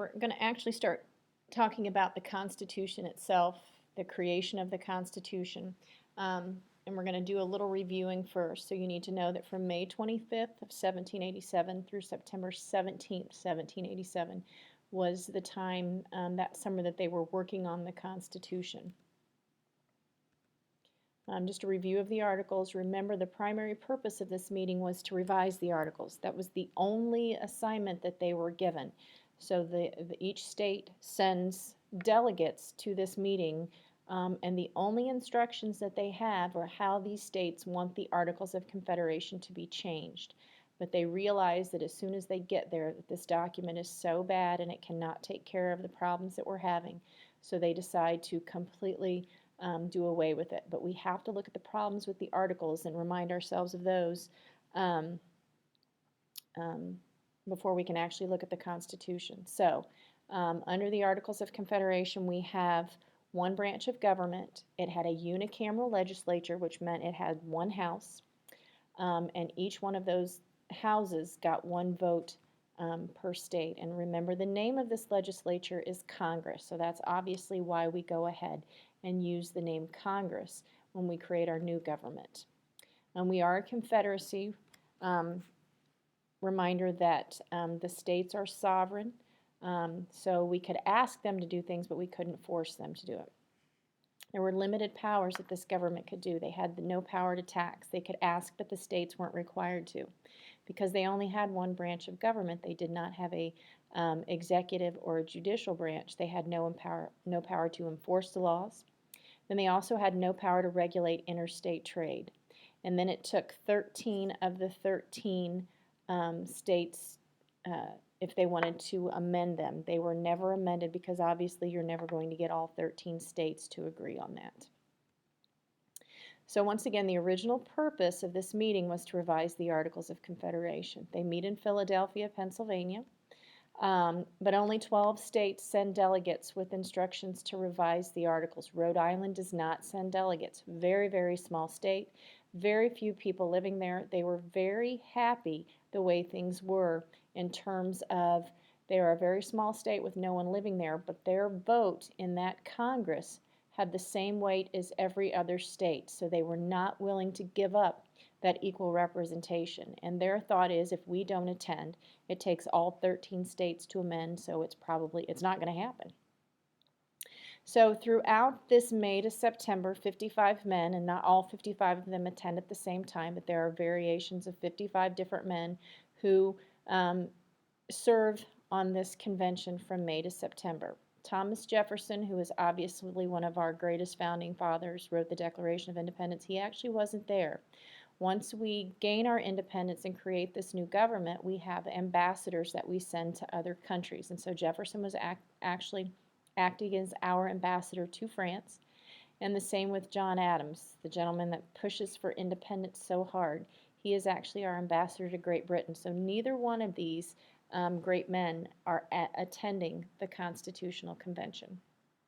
We're going to actually start talking about the Constitution itself, the creation of the Constitution, and we're going to do a little reviewing first. So you need to know that from May 25th of 1787 through September 17th, 1787 was the time that summer that they were working on the Constitution. Just a review of the articles. Remember, the primary purpose of this meeting was to revise the articles. That was the only assignment that they were given. So each state sends delegates to this meeting, and the only instructions that they have are how these states want the Articles of Confederation to be changed. But they realize that as soon as they get there, that this document is so bad and it cannot take care of the problems that we're having. So they decide to completely do away with it. But we have to look at the problems with the articles and remind ourselves of those before we can actually look at the Constitution. So under the Articles of Confederation, we have one branch of government. It had a unicameral legislature, which meant it had one house, and each one of those houses got one vote per state. And remember, the name of this legislature is Congress, so that's obviously why we go ahead and use the name Congress when we create our new government. And we are a confederacy. Reminder that the states are sovereign, so we could ask them to do things, but we couldn't force them to do it. There were limited powers that this government could do. They had no power to tax. They could ask, but the states weren't required to. Because they only had one branch of government, they did not have a executive or a judicial branch. They had no power to enforce the laws. Then they also had no power to regulate interstate trade. And then it took 13 of the 13 states, if they wanted to amend them. They were never amended because obviously you're never going to get all 13 states to agree on that. So once again, the original purpose of this meeting was to revise the Articles of Confederation. They meet in Philadelphia, Pennsylvania, but only 12 states send delegates with instructions to revise the articles. Rhode Island does not send delegates. Very, very small state, very few people living there. They were very happy the way things were in terms of they are a very small state with no one living there, but their vote in that Congress had the same weight as every other state, so they were not willing to give up that equal representation. And their thought is if we don't attend, it takes all 13 states to amend, so it's not going to happen. So throughout this May to September, 55 men, and not all 55 of them attend at the same time, but there are variations of 55 different men who serve on this convention from May to September. Thomas Jefferson, who is obviously one of our greatest founding fathers, wrote the Declaration of Independence. He actually wasn't there. Once we gain our independence and create this new government, we have ambassadors that we send to other countries. And so Jefferson was actually acting as our ambassador to France. And the same with John Adams, the gentleman that pushes for independence so hard. He is actually our ambassador to Great Britain. So neither one of these great men are attending the Constitutional Convention.